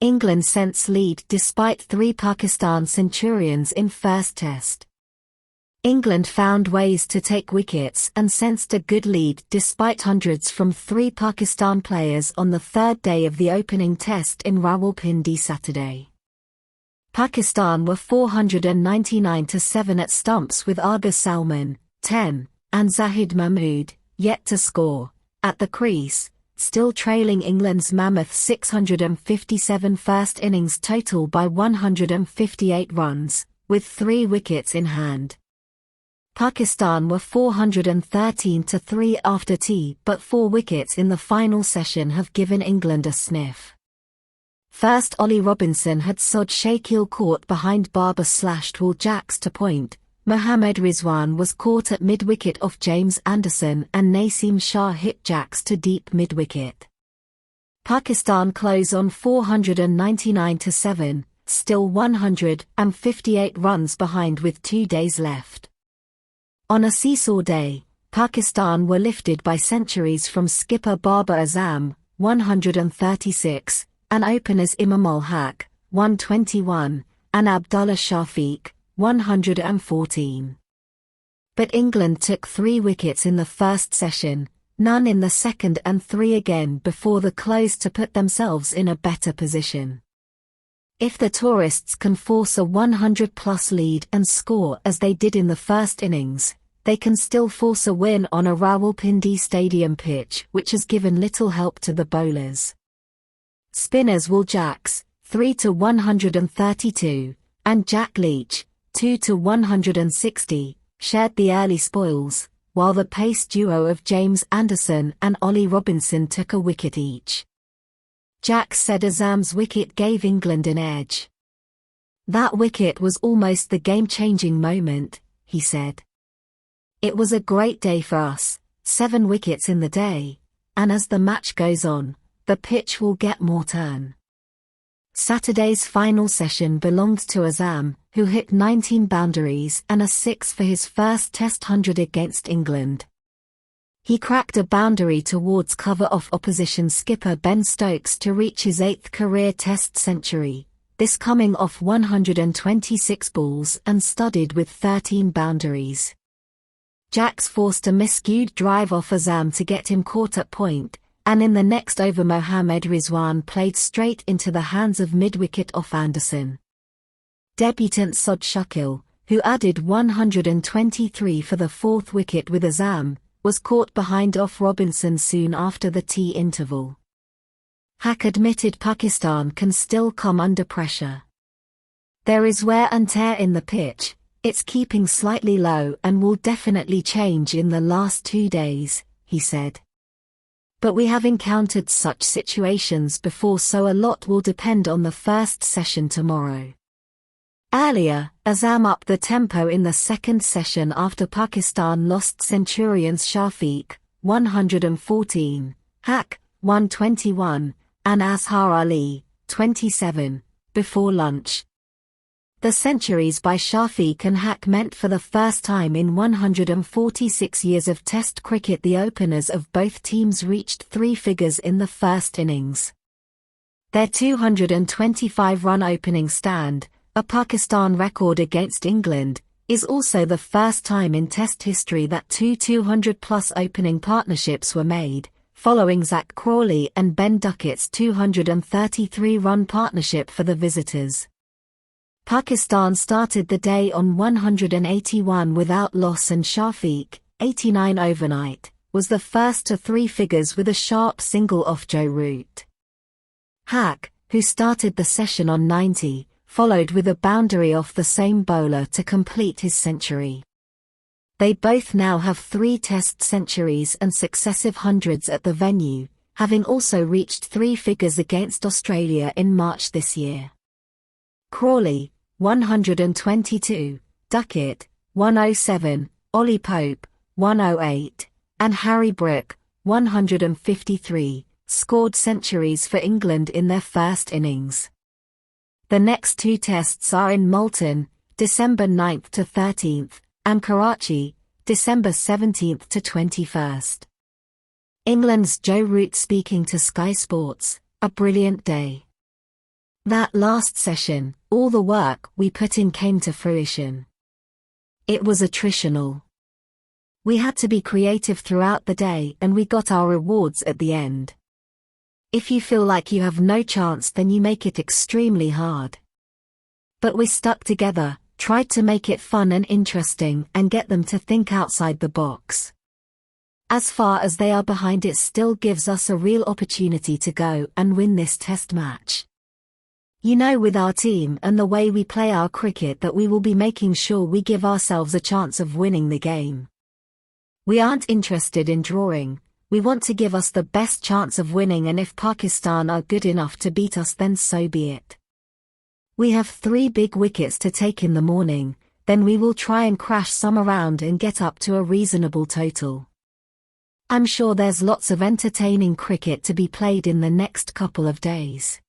England sends lead despite 3 Pakistan centurions in first test. England found ways to take wickets and sensed a good lead despite hundreds from 3 Pakistan players on the third day of the opening test in Rawalpindi Saturday. Pakistan were 499-7 at stumps with Agha Salman, 10, and Zahid Mahmood, yet to score, at the crease, still trailing England's mammoth 657 first innings total by 158 runs, with 3 wickets in hand. Pakistan were 413-3 after tea, but 4 wickets in the final session have given England a sniff. First, Ollie Robinson had Sod Shakil caught behind Barber/Wall Jacks to point. Mohammad Rizwan was caught at mid-wicket off James Anderson, and Naseem Shah hit Jacks to deep mid-wicket. Pakistan close on 499-7, still 158 runs behind with 2 days left. On a seesaw day, Pakistan were lifted by centuries from skipper Babar Azam, 136, and openers Imam-ul-Haq, 121, and Abdullah Shafiq, 114. But England took 3 wickets in the first session, none in the second and 3 again before the close to put themselves in a better position. If the tourists can force a 100-plus lead and score as they did in the first innings, they can still force a win on a Rawalpindi Stadium pitch which has given little help to the bowlers. Spinners Wall Jacks, 3-132, and Jack Leach, 2-160, shared the early spoils, while the pace duo of James Anderson and Ollie Robinson took a wicket each. Jack said Azam's wicket gave England an edge. "That wicket was almost the game-changing moment," he said. "It was a great day for us, 7 wickets in the day, and as the match goes on, the pitch will get more turn." Saturday's final session belonged to Azam, who hit 19 boundaries and a 6 for his first Test 100 against England. He cracked a boundary towards cover off opposition skipper Ben Stokes to reach his 8th career Test century, this coming off 126 balls and studded with 13 boundaries. Jacks forced a miscued drive off Azam to get him caught at point, and in the next over Mohammad Rizwan played straight into the hands of mid-wicket off Anderson. Debutant Sod Shakil, who added 123 for the 4th wicket with Azam, was caught behind off Robinson soon after the tea interval. Haq admitted Pakistan can still come under pressure. "There is wear and tear in the pitch, it's keeping slightly low and will definitely change in the last 2 days," he said. "But we have encountered such situations before, so a lot will depend on the first session tomorrow." Earlier, Azam upped the tempo in the second session after Pakistan lost centurions Shafiq, 114, Haq, 121, and Azhar Ali, 27, before lunch. The centuries by Shafiq and Haq meant for the first time in 146 years of Test cricket the openers of both teams reached 3 figures in the first innings. Their 225-run opening stand, a Pakistan record against England, is also the first time in Test history that 2 200-plus opening partnerships were made, following Zach Crawley and Ben Duckett's 233-run partnership for the visitors. Pakistan started the day on 181 without loss, and Shafiq, 89 overnight, was the first to 3 figures with a sharp single off Joe Root. Haq, who started the session on 90, followed with a boundary off the same bowler to complete his century. They both now have 3 Test centuries and successive hundreds at the venue, having also reached 3 figures against Australia in March this year. Crawley, 122, Duckett, 107, Ollie Pope, 108, and Harry Brook, 153, scored centuries for England in their first innings. The next 2 tests are in Multan, December 9th to 13th, and Karachi, December 17th to 21st. England's Joe Root speaking to Sky Sports, "A brilliant day. That last session, all the work we put in came to fruition. It was attritional. We had to be creative throughout the day and we got our rewards at the end. If you feel like you have no chance, then you make it extremely hard. But we stuck together, tried to make it fun and interesting and get them to think outside the box. As far as they are behind, it still gives us a real opportunity to go and win this test match. You know, with our team and the way we play our cricket, that we will be making sure we give ourselves a chance of winning the game. We aren't interested in drawing, we want to give us the best chance of winning, and if Pakistan are good enough to beat us, then so be it. We have 3 big wickets to take in the morning, then we will try and crash some around and get up to a reasonable total. I'm sure there's lots of entertaining cricket to be played in the next couple of days.